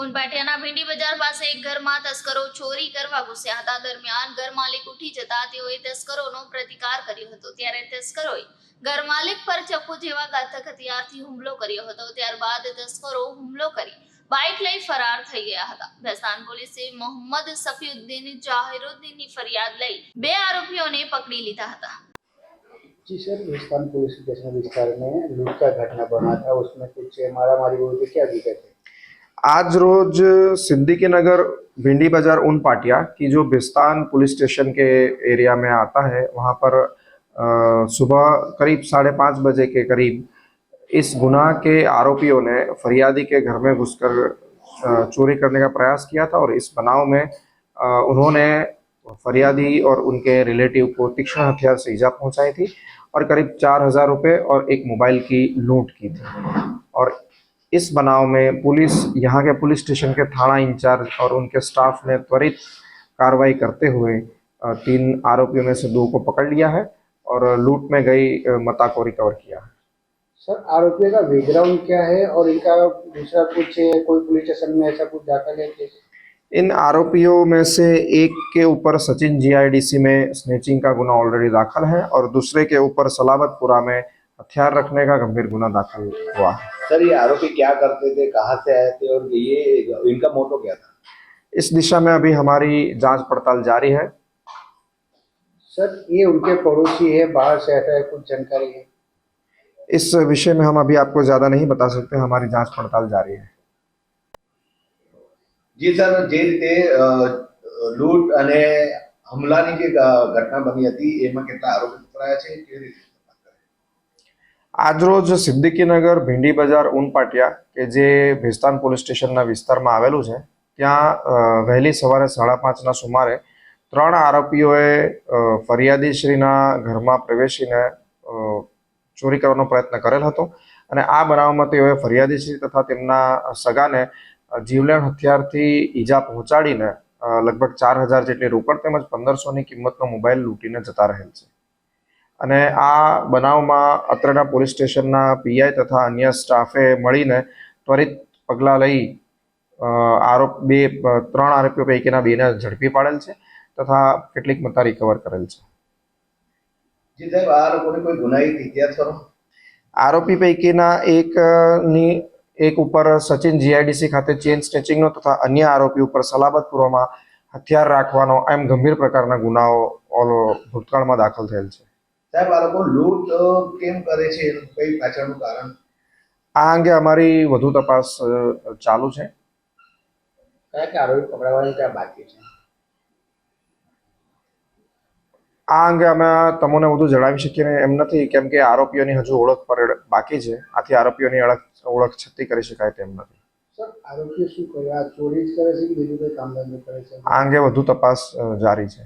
ઉનપાટિયાના ભીંડી બજાર પાસે એક ઘરમાં તસ્કરો ચોરી કરવા ઘૂસ્યા હતા. દરમિયાન ઘર માલિક ઉઠી જતા તેઓએ તસ્કરોનો પ્રતિકાર કર્યો હતો. ત્યારે તસ્કરોએ ઘર માલિક પર ચપ્પુ જેવા ઘાતક હથિયારથી હુમલો કર્યો હતો. ત્યારબાદ તસ્કરો હુમલો કરી બાઇક લઈ ફરાર થઈ ગયા હતા. ભેસ્તાન પોલીસે મોહમ્મદ સફીઉદ્દીન જાહિરુદ્દીનની ફરિયાદ લઈ 2 આરોપીઓને પકડી લીધા હતા. जी सर, भीस्तान पुलिस स्टेशन विस्तार में लूट का घटना बना था, उसमें कुछ मारामारी हुई थी, क्या विगत है? आज रोज सिद्दीकी नगर भिंडी बाजार उन पाटिया की जो बिस्तान पुलिस स्टेशन के एरिया में आता है, वहाँ पर सुबह करीब 5:30 बजे के करीब इस गुनाह के आरोपियों ने फरियादी के घर में घुसकर चोरी करने का प्रयास किया था और इस बनाव में उन्होंने फरियादी और उनके रिलेटिव को तीक्ष्ण हथियार से ईजा पहुंचाई थी और करीब 4,000 रुपये और एक मोबाइल की लूट की थी। और इस बनाव में पुलिस, यहाँ के पुलिस स्टेशन के थाना इंचार्ज और उनके स्टाफ ने त्वरित कार्रवाई करते हुए 3 आरोपियों में से 2 को पकड़ लिया है और लूट में गई मता को रिकवर किया है। सर, आरोपियों का बैकग्राउंड क्या है और इनका दूसरा कुछ कोई पुलिस स्टेशन में ऐसा कुछ दाखिल है? इन आरोपियों में से एक के ऊपर सचिन जीआईडीसी में स्नेचिंग का गुना ऑलरेडी दाखिल है और दूसरे के ऊपर सलाबतपुरा में हथियार रखने का गंभीर गुना दाखिल हुआ है। सर, ये आरोपी क्या करते थे, कहाँ से आए थे और ये इनका मोटो क्या था? इस दिशा में अभी हमारी जांच पड़ताल जारी है। सर, ये उनके पड़ोसी है, बाहर से आता है, कुछ जानकारी है? इस विषय में हम अभी आपको ज्यादा नहीं बता सकते, हमारी जांच पड़ताल जारी है। जी सर, જે રીતે લૂંટ અને હુમલાની જે ઘટના બની હતી એમાં કેટલા આરોપી પકડાયા છે, કેવી રીતે? આજરોજ સિદ્દીકીનગર ભીંડી બજાર ઉનપાટિયા કે જે ભેસ્તાન પોલીસ સ્ટેશનના વિસ્તારમાં આવેલું છે, ત્યાં વહેલી સવારે 5:30ના સુમારે 3 આરોપીઓએ ફરિયાદીશ્રીના ઘરમાં પ્રવેશીને ચોરી કરવાનો પ્રયત્ન કરેલ હતો અને આ બનાવમાં તેઓએ ફરિયાદીશ્રી તથા તેમના સગાને જીવલેણ હથિયારથી ઈજા પહોંચાડીને લગભગ 4,000 જેટલી રોકડ તેમજ 1,500ની કિંમતનો મોબાઈલ લૂંટીને જતા રહેલ છે અને આ બનાવમાં અત્રેના પોલીસ સ્ટેશનના પીઆઈ તથા અન્ય સ્ટાફે મળીને ત્વરિત પગલાં લઈ 3 આરોપીઓ પૈકીના 2ને ઝડપી પાડેલ છે તથા કેટલીક મતા રિકવર કરેલ છે। જી સાહેબ, આ લોકોને કોઈ ગુનાહિત ઇતિહાસ ખરો? આરોપી પૈકીના એક ઉપર સચિન જીઆઈડીસી ખાતે ચેન સ્નેચિંગનો તથા અન્ય આરોપી ઉપર સલાબતપુરામાં હથિયાર રાખવાનો એમ ગંભીર પ્રકારના ગુનાઓ ભૂતકાળમાં દાખલ થયેલ છે। સાહેબ, આ લોકો લૂંટ કેમ કરે છે, કઈ પાછળનું કારણ? આ અંગે અમારી વધુ તપાસ ચાલુ છે। કયા કે આરોપી પકડાવાની ત્યાં બાકી છે? આ અંગે અમે તમને વધુ જણાવી શકીએ એમ નથી, કેમ કે આરોપીઓની હજુ ઓળખ બાકી છે, આથી આરોપીઓની ઓળખ છતી કરી શકાય તેમ નથી। સર, આરોપીઓ શું કરે? આ ચોરી જ કરે છે કે બીજું કોઈ કામ ધંધો કરે છે? આ અંગે વધુ તપાસ જારી છે।